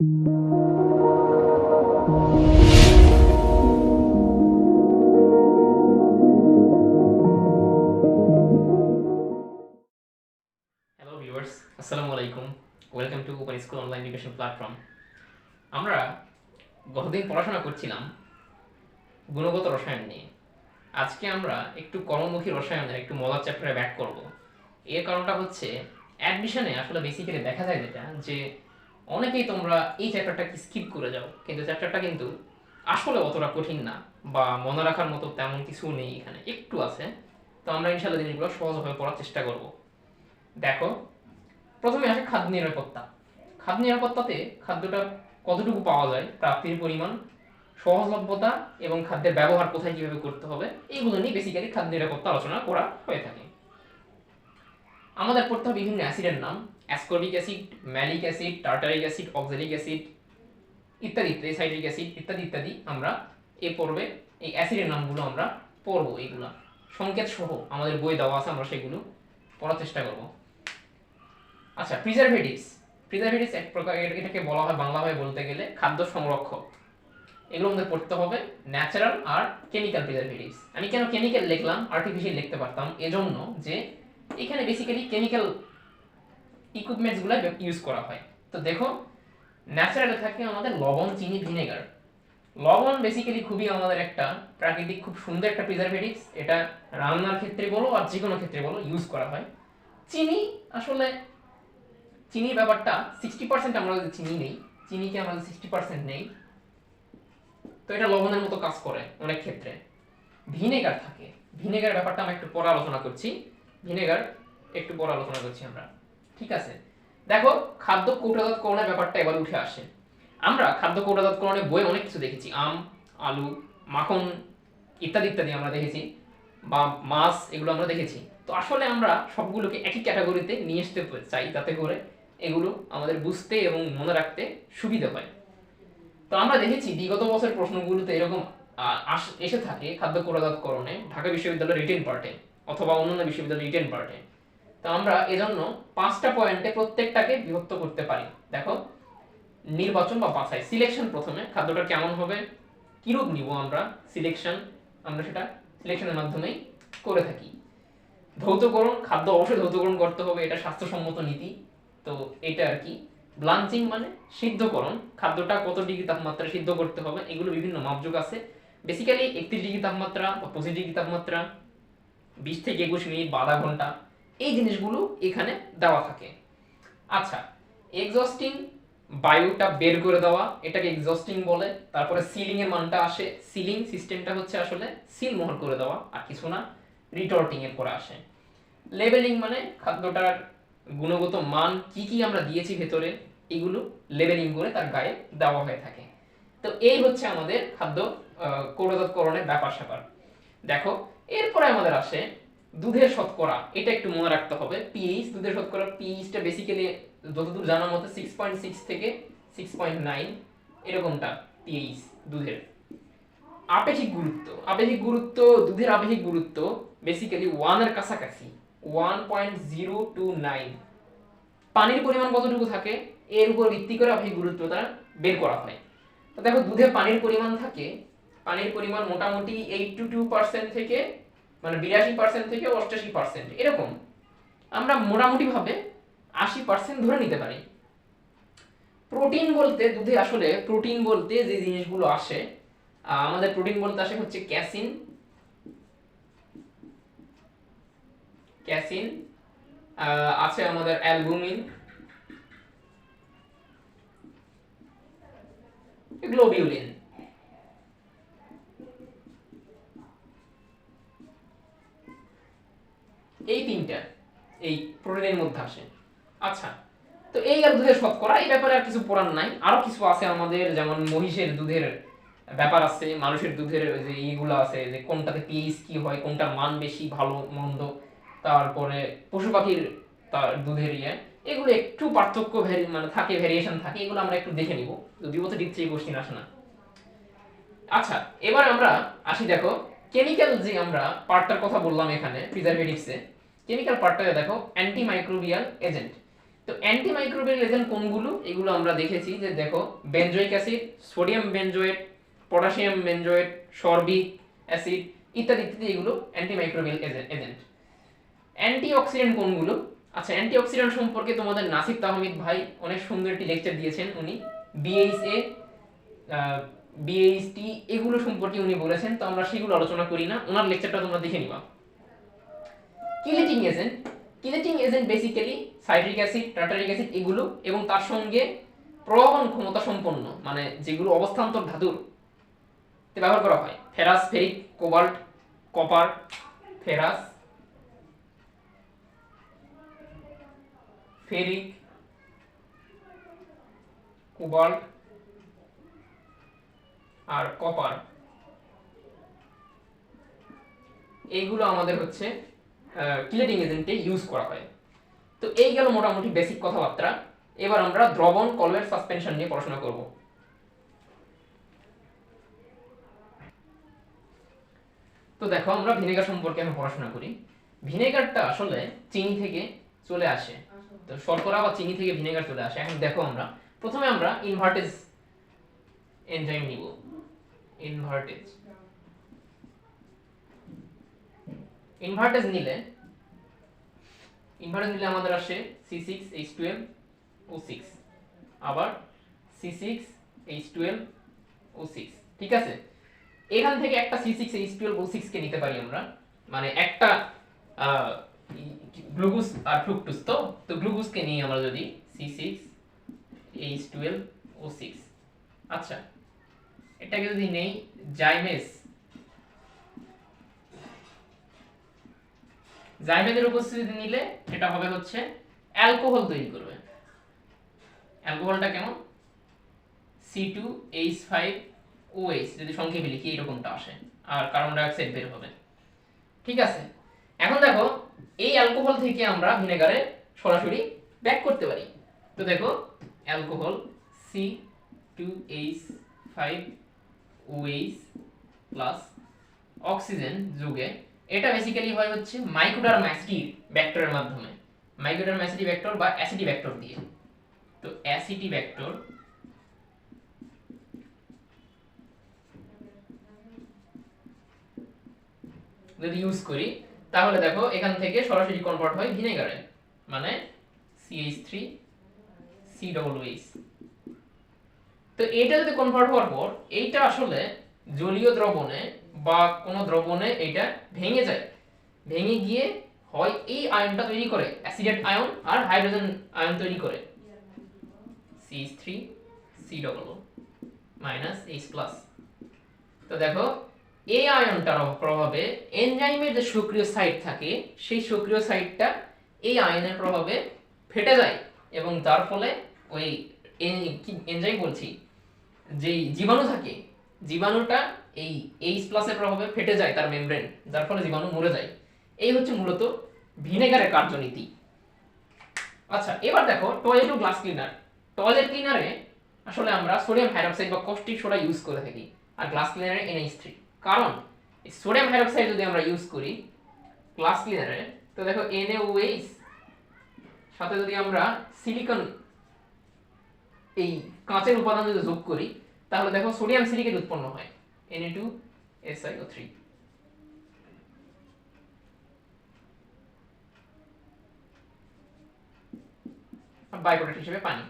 Hello viewers, আসসালামু আলাইকুম। Welcome to open school online education platform. আমরা গতদিন পড়াশোনা করছিলাম গুণগত রসায়ন নিয়ে। আজকে আমরা একটু কর্মমুখী রসায়নের একটু মজার চ্যাপ্টারে ব্যাক করব। এর কারণটা হচ্ছে অ্যাডমিশনে আসলে বেসিক্যালি দেখা যায় যেটা যে অনেকেই তোমরা এই চ্যাপ্টারটাকে স্কিপ করে যাও, কিন্তু চ্যাপ্টারটা কিন্তু আসলে অতটা কঠিন না বা মনে রাখার মতো তেমন কিছু নেই, এখানে একটু আছে। তো আমরা ইনশাল্লাহ জিনিসগুলো সহজভাবে পড়ার চেষ্টা করব। দেখো, প্রথমে আসে খাদ্য নিরাপত্তা। খাদ্য নিরাপত্তাতে খাদ্যটা কতটুকু পাওয়া যায়, প্রাপ্তির পরিমাণ, সহজলভ্যতা এবং খাদ্যের ব্যবহার কোথায় কিভাবে করতে হবে, এইগুলো নিয়ে বেসিক্যালি খাদ্য নিরাপত্তা আলোচনা করা হয়ে থাকে। আমাদের পড়তে হবে বিভিন্ন অ্যাসিডের নাম, ascorbic acid, malic acid, tartaric acid, oxalic acid ইত্যাদি ইত্যাদি, সাইট্রিক অ্যাসিড ইত্যাদি ইত্যাদি। আমরা এই পর্বে এই অ্যাসিডের নামগুলো আমরা পড়বো, এইগুলা সংকেত সহ আমাদের বই দেওয়া আছে, আমরা সেগুলো পড়ার চেষ্টা করব। আচ্ছা, প্রিজারভেটিভস এক প্রকার, এটাকে বলা হয় বাংলাভাবে বলতে গেলে খাদ্য সংরক্ষক। এগুলো আমাদের পড়তে হবে, ন্যাচারাল আর কেমিক্যাল প্রিজারভেটিভস। আমি কেন কেমিক্যাল লিখলাম, আর্টিফিশিয়াল লিখতে পারতাম, এজন্য যে এখানে বেসিক্যালি কেমিক্যাল ইকুইপমেন্টসগুলো ইউজ করা হয়। তো দেখো, ন্যাচারালে থাকে আমাদের লবণ, চিনি, ভিনেগার। লবণ বেসিক্যালি খুবই আমাদের একটা প্রাকৃতিক খুব সুন্দর একটা প্রিজারভেটিভস, এটা রান্নার ক্ষেত্রে বলো আর যে কোনো ক্ষেত্রে বলো ইউজ করা হয়। চিনি, আসলে চিনির ব্যাপারটা 60% আমরা যদি চিনি নেই, চিনিকে আমরা 60% নেই, তো এটা লবণের মতো কাজ করে অনেক ক্ষেত্রে। ভিনেগার থাকে, ভিনেগার ব্যাপারটা আমরা একটু পরে আলোচনা করছি, ভিনেগার একটু পরে আলোচনা করছি আমরা, ঠিক আছে। দেখো, খাদ্য কৌটাজাতকরণের ব্যাপারটা এবার উঠে আসে। আমরা খাদ্য কৌটাজাতকরণের বই অনেক কিছু দেখেছি, আম, আলু, মাখন ইত্যাদি ইত্যাদি আমরা দেখেছি, বা মাছ, এগুলো আমরা দেখেছি। তো আসলে আমরা সবগুলোকে একই ক্যাটাগরিতে নিয়ে আসতে চাই, যাতে করে এগুলো আমাদের বুঝতে এবং মনে রাখতে সুবিধা হয়। তো আমরা দেখেছি বিগত বছরের প্রশ্নগুলোতে এরকম এসে থাকে খাদ্য কৌটাজাতকরণে ঢাকা বিশ্ববিদ্যালয়ের রিটেন পার্টে অথবা অন্যান্য বিশ্ববিদ্যালয়ের রিটেন পার্টে। তো আমরা এজন্য 5টা পয়েন্টে প্রত্যেকটাকে বিভক্ত করতে পারি। দেখো, নির্বাচন বা বাছাই, সিলেকশন। প্রথমে খাদ্যটা কেমন হবে, কিরূপ নিব আমরা সিলেকশন, আমরা সেটা সিলেকশনের মাধ্যমেই করে থাকি। ধৌতকরণ, খাদ্য অবশ্যই ধৌতকরণ করতে হবে, এটা স্বাস্থ্যসম্মত নীতি। তো এটা আর কি। ব্লাঞ্চিং মানে সিদ্ধকরণ, খাদ্যটা কত ডিগ্রি তাপমাত্রা সিদ্ধ করতে হবে, এগুলো বিভিন্ন মাপযোগ আছে। বেসিক্যালি 31 ডিগ্রি তাপমাত্রা বা 25 ডিগ্রি তাপমাত্রা, 20 থেকে 21 মিনিট বা আধা ঘন্টা, এই জিনিসগুলো এখানে দেওয়া থাকে। আচ্ছা, এক্সস্টিং, বায়ুটা বের করে দেওয়া, এটাকে এক্সস্টিং বলে। তারপরে সিলিং এর মানটা আসে, সিলিং সিস্টেমটা হচ্ছে আসলে সিল মোহর করে দেওয়া আর কিছু না, রিটর্টিং এর পরে আসে। লেবেলিং মানে খাদ্যটার গুণগত মান কি কি আমরা দিয়েছি ভেতরে, এগুলো লেবেলিং করে তার গায়ে দেওয়া হয়ে থাকে। তো এই হচ্ছে আমাদের খাদ্য কৌটাজাতকরণের ব্যাপার স্যাপার। দেখো, এরপরে আমাদের আসে দুধের শতকরা, এটা একটু মনে রাখতে হবে। পিএইচ, দুধের শতকরা পিএইচটা বেসিক্যালি যতদূর জানার মতো 6.6 থেকে 6.9 এরকমটা পিএইচ দুধের। আপেক্ষিক গুরুত্ব, দুধের আপেক্ষিক গুরুত্ব বেসিক্যালি 1 এর কাছাকাছি, 1.029। পানির পরিমাণ কতটুকু থাকে এর উপর ভিত্তি করে আপেক্ষিক গুরুত্বটা বের করা হয়। তো দেখো, দুধে পানির পরিমাণ থাকে, পানির পরিমাণ মোটামুটি 82% থেকে মানে 82% থেকে 88% এরকম, আমরা মোটামুটি ভাবে 80% ধরে নিতে পারি। প্রোটিন বলতে দুধে আসলে প্রোটিন বলতে যে জিনিসগুলো আসে, আমাদের প্রোটিন বলতে আসে হচ্ছে ক্যাসিন, ক্যাসিন আছে আমাদের অ্যালবুমিন, গ্লোবিউলিন, এই তিনটা এই প্রোটিনের মধ্যে আসে। আচ্ছা, তো এই আর দুধের শতকরা, এই ব্যাপারে আর কিছু পড়ার নাই, আরো কিছু আছে আমাদের, যেমন মহিষের দুধের ব্যাপার আছে, মানুষের দুধের যে এইগুলো আছে, যে কোনটাতে পিএইচ কি হয়, কোনটার মান বেশি ভালো মন্দ, তারপরে পশু পাখির তার দুধের এগুলো একটু পার্থক্য মানে থাকে, ভ্যারিয়েশন থাকে, এগুলো আমরা একটু দেখে নিব, যদিও তো ডিপলি কোশ্চেন আসে না। আচ্ছা, এবার আমরা আসি, দেখো কেমিক্যাল যে আমরা পার্টটার কথা বললাম এখানে প্রিজারভেটিভসে, কেমিক্যাল পার্টটাতে দেখো অ্যান্টিমাইক্রোবিয়াল এজেন্ট। তো অ্যান্টিমাইক্রোবিয়াল এজেন্ট কোনগুলো, এগুলো আমরা দেখেছি যে দেখো benzoic acid, sodium benzoate, potassium benzoate, sorbic acid ইত্যাদি ইত্যাদি, এগুলো অ্যান্টিমাইক্রোবিয়াল এজেন্ট। অ্যান্টিঅক্সিডেন্ট কোনগুলো? আচ্ছা, অ্যান্টিঅক্সিডেন্ট সম্পর্কে তোমাদের নাসির তাহমিদ ভাই অনেক সুন্দর একটি লেকচার দিয়েছেন। উনি বিএইচএ, বিএইচটি এগুলো সম্পর্কে উনি বলেছেন, তো আমরা সেগুলো আলোচনা করি না, ওনার লেকচারটা তোমরা দেখে নিবা। Chelating agent, chelating agent basically citric acid, tartaric acid এগুলো, এবং তার সঙ্গে প্রভাবন ক্ষমতা সম্পন্ন মানে যেগুলো অবস্থান্তর ধাতুর ব্যবহার করা হয়, ferrous, ferric, cobalt, copper, ferrous, ferric, cobalt আর কপার, এইগুলো আমাদের হচ্ছে কিলেটিং এজেন্টে ইউজ করা হয়। তো এই গেল মোটামুটি বেসিক কথাবার্তা। এবার আমরা দ্রবণ, কলয়েড, সাসপেনশন নিয়ে পড়াশোনা করব। তো দেখো আমরা ভিনেগার সম্পর্কে আমি পড়াশোনা করি। ভিনেগারটা আসলে চিনি থেকে চলে আসে, তো শর্করা বা চিনি থেকে ভিনেগার চলে আসে। এখন দেখো আমরা প্রথমে আমরা ইনভার্টেজ এনজাইম নিব। ইনভার্টেজ ইনভার্টেজ নিলে আমাদের আসে C6H12O6, আবার C6H12O6, ঠিক আছে। এখান থেকে একটা C6H12O6 কে নিতে পারি আমরা, মানে একটা গ্লুকোজ আর ফ্রুক্টোজ, তো গ্লুকোজকে নিয়ে আমরা যদি C6H12O6, আচ্ছা এটাকে যদি নেই জাইমেজ, জাইমেজের উপস্থিতি নিলে এটা হবে হচ্ছে অ্যালকোহল তৈরি করবে। অ্যালকোহলটা কেমন? C2H5OH, যদি সংক্ষেপে লিখি এরকমটা আসে, আর কার্বন ডাই অক্সাইড বের হবে, ঠিক আছে। এখন দেখো এই অ্যালকোহল থেকে আমরা ভিনেগারে সরাসরি ব্যাক করতে পারি। তো দেখো অ্যালকোহল C2H5OH প্লাস অক্সিজেন যুগে, এটা বেসিক্যালি হয় হচ্ছে মাইক্রোডার্ম অ্যাসিড ভেক্টরের মাধ্যমে, মাইক্রোডার্ম অ্যাসিড ভেক্টর বা অ্যাসিডি ভেক্টর দিয়ে। তো অ্যাসিডি ভেক্টর যদি ইউজ করি তাহলে দেখো এখান থেকে সরাসরি কনভার্ট হয় ভিনেগারে, মানে CH3COOH। তো এটা যদি কনভার্ট হওয়ার পর এইটা আসলে জলীয় দ্রবণে বা কোনো দ্রবণে এটা ভেঙে যায়, ভেঙে গিয়ে হয় এই আয়নটা তৈরি করে অ্যাসিডেট আয়ন আর হাইড্রোজেন আয়ন তৈরি করে CH3COO -H+। তো দেখো এই আয়নটার প্রভাবে এনজাইমের যে সক্রিয় সাইট থাকে সেই সক্রিয় সাইটটা এই আয়নের প্রভাবে ফেটে যায়, এবং তার ফলে ওই এনজাইম বলছি যেই জীবাণু থাকে, জীবাণুটা এই H+ এর প্রভাবে ফেটে যায় তার মেমব্রেন, যার ফলে জীবাণু মরে যায়। এই হচ্ছে মূলত ভিনেগারের কার্যনীতি। আচ্ছা এবার দেখো টয়লেট ও গ্লাস ক্লিনার। টয়লেট ক্লিনারে আসলে আমরা সোডিয়াম হাইড্রোক্সাইড বা কস্টিক সোডা ইউজ করে থাকি, আর গ্লাস ক্লিনারে NH3। কারণ সোডিয়াম হাইড্রোক্সাইড যদি আমরা ইউজ করি গ্লাস ক্লিনারে, তো দেখো NaOH সাথে যদি আমরা সিলিকন এই কাঁচের উপাদান যদি যোগ করি তাহলে দেখো সোডিয়াম সিলিকেট উৎপন্ন হয় Na2SiO3। বাই প্রোডাক্ট হিসেবে পানি।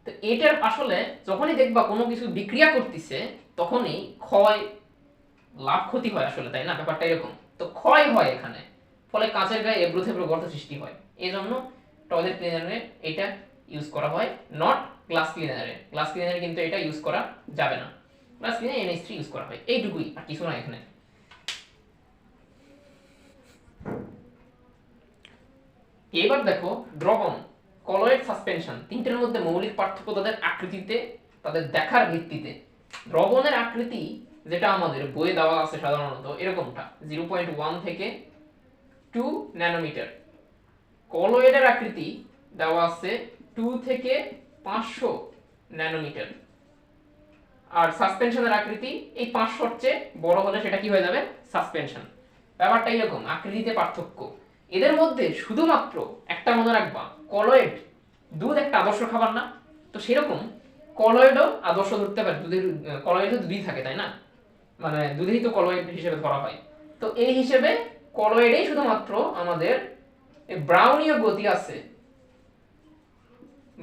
তো এটার আসলে যখনই দেখবা কোনো কিছু বিক্রিয়া করতেছে তখনই ক্ষয় লাভ ক্ষতি হয় আসলে, তাই না? ব্যাপারটা এরকম। তো ক্ষয় হয় এখানে, ফলে কাঁচের গায়ে এবড়ো থেবড়ো গর্ত সৃষ্টি হয়। এই জন্য টয়লেট ক্লিনারে এটা ইউজ করা হয়, নট গ্লাস ক্লিনারে। গ্লাস ক্লিনারে কিন্তু এটা ইউজ করা যাবে না, গ্লাস ক্লিনারে NH3 ইউজ করা হয়, এইটুকুই, আর কিছু না এখানে। এবার দেখো দ্রবণ, কলয়েড, সাসপেনশন, তিনটের মধ্যে মৌলিক পার্থক্য তাদের আকৃতিতে, তাদের দেখার ভিত্তিতে। দ্রবণের আকৃতি যেটা আমাদের বইয়ে দেওয়া আছে সাধারণত এরকমটা 0.1 থেকে 2 ন্যানোমিটার। কলয়েডের আকৃতি দেওয়া আছে 2 থেকে 500 ন্যানোমিটার, আর সাসপেনশনের আকৃতি এই 500-র চেয়ে বড় হলে সেটা কি হয়ে যাবে? সাসপেনশন। ব্যাপারটা এরকম, আকৃতিতে পার্থক্য। এদের মধ্যে শুধুমাত্র একটা মনে রাখবা, কলয়েড দুধ একটা আদর্শ খাবার না? তো সেরকম কলয়েডও আদর্শ ধরতে পারে, দুধের কলয়েডে দুধই থাকে তাই না, মানে দুধেই তো কলয়েড হিসেবে ধরা হয়। তো এই হিসেবে কলয়েডেই শুধুমাত্র আমাদের ব্রাউনীয় গতি আছে,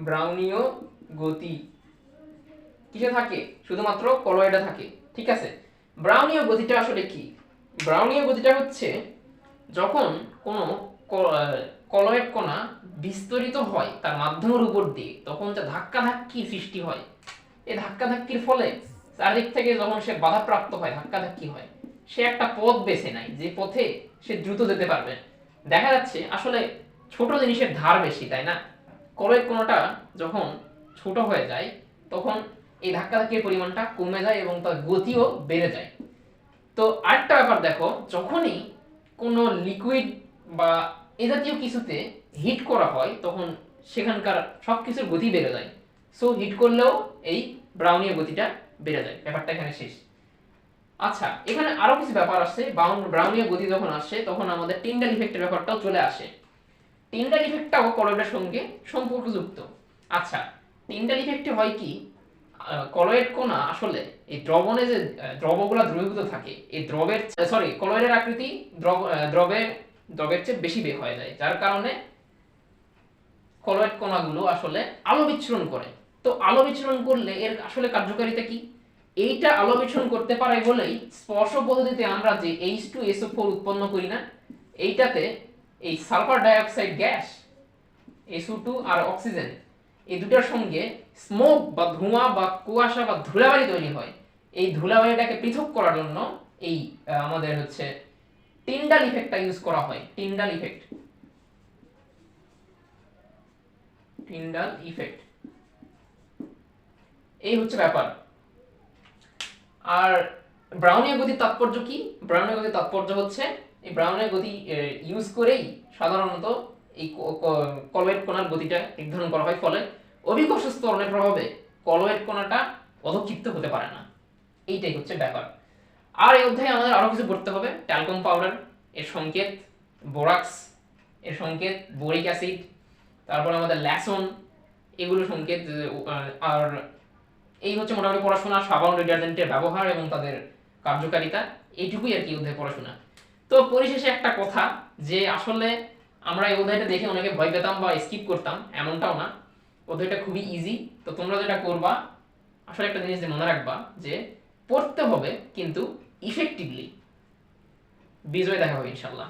ব্রাউনীয় গতি কিসে থাকে? শুধুমাত্র কলয়েডে থাকে। ঠিক আছে, ব্রাউনীয় গতিটা আসলে কি? ব্রাউনীয় গতিটা হচ্ছে যখন কোনো কলয়েড কণা বিস্তরিত হয় তার মাধ্যমের উপর দিয়ে, তখন যে ধাক্কাধাক্কি সৃষ্টি হয়, এই ধাক্কাধাক্কির ফলে চারদিক থেকে যখন সে বাধাপ্রাপ্ত হয়, ধাক্কাধাক্কি হয়, সে একটা পথ বেছে নেয় যে পথে সে দ্রুত যেতে পারবে। দেখা যাচ্ছে আসলে ছোট জিনিসের ধার বেশি তাই না? কলয়েড কোণাটা যখন ছোট হয়ে যায় তখন এই ধাক্কাধাক্কির পরিমাণটা কমে যায় এবং তার গতিও বেড়ে যায়। তো আরেকটা ব্যাপার দেখো, যখনই কোনো লিকুইড বা এ জাতীয় কিছুতে হিট করা হয় তখন সেখানকার সব কিছুর গতি বেড়ে যায়। সো হিট করলেও এই ব্রাউনীয় গতিটা বেড়ে যায়। ব্যাপারটা এখানে শেষ। আচ্ছা, এখানে আরো কিছু ব্যাপার আছে। ব্রাউনীয় গতি যখন আসে তখন আমাদের টিন্ডাল ইফেক্টের ব্যাপারটাও চলে আসে। টিন্ডাল ইফেক্টটাও কলয়েডের সঙ্গে সম্পর্কযুক্ত। আচ্ছা, টিন্ডাল ইফেক্টে হয় কি, কলয়েড কণা আসলে এই দ্রবণে যে দ্রবগুলা দ্রবীভূত থাকে, এই দ্রবের কলয়েডের আকৃতি দ্রবের চেয়ে বেশি বের হয়ে যায়, যার কারণে কলয়েড কণাগুলো আসলে আলো বিচ্ছুরণ করে। তো আলো বিচ্ছুরণ করলে এর আসলে কার্যকারিতা কি? এইটা আলো বিচ্ছুরণ করতে পারে বলেই স্পর্শ পদ্ধতিতে আমরা যে H2SO4 উৎপন্ন করি না, এইটাতে এই সালফার ডাইঅক্সাইড গ্যাস SO2 আর অক্সিজেন এই দুটার সঙ্গে স্মোক বা ধোঁয়া বা কুয়াশা বা ধুলাবালি তৈরি হয়। এই ধুলাবালিটাকে পৃথক করার জন্য এই আমাদের হচ্ছে টিন্ডাল ইফেক্টটা ইউজ করা হয়। টিন্ডাল ইফেক্ট, টিন্ডাল ইফেক্ট এই হচ্ছে ব্যাপার। আর ব্রাউনীয় গতির তাৎপর্য কি? ব্রাউনীয় গতির তাৎপর্য হচ্ছে এই ব্রাউনীয় গতি ইউজ করেই সাধারণত এই কলয়েড কণার গতিটা নির্ধারণ করা হয়, ফলে অভিকর্ষ ত্বরণের প্রভাবে কলয়েড কণাটা অধক্ষিপ্ত হতে পারে না। এইটাই হচ্ছে ব্যাপার। আর এই অধ্যায়ে আমাদের আরো কিছু পড়তে হবে। ট্যালকম পাউডার এর সংকেত, বোরাক্স এর সংকেত, বোরিক অ্যাসিড, তারপর আমাদের ল্যাসন এগুলো সংকেত, আর এই হচ্ছে মোটামুটি পড়াশোনা। সাবান ডিটারজেন্টের ব্যবহার এবং তাদের কার্যকারিতা, এইটুকুই আর কি অধ্যায় পড়াশোনা। তো পরিশেষে একটা কথা, যে আসলে আমরা এই অধ্যায়টা দেখে অনেকে ভয় পেতাম বা স্কিপ করতাম, এমনটাও না। অধ্যায়টা খুবই ইজি। তো তোমরা যেটা করবা, আসলে একটা জিনিস মনে রাখবা যে পড়তে হবে কিন্তু ইফেক্টিভলি। বিজয় দেখা হবে ইনশাল্লাহ।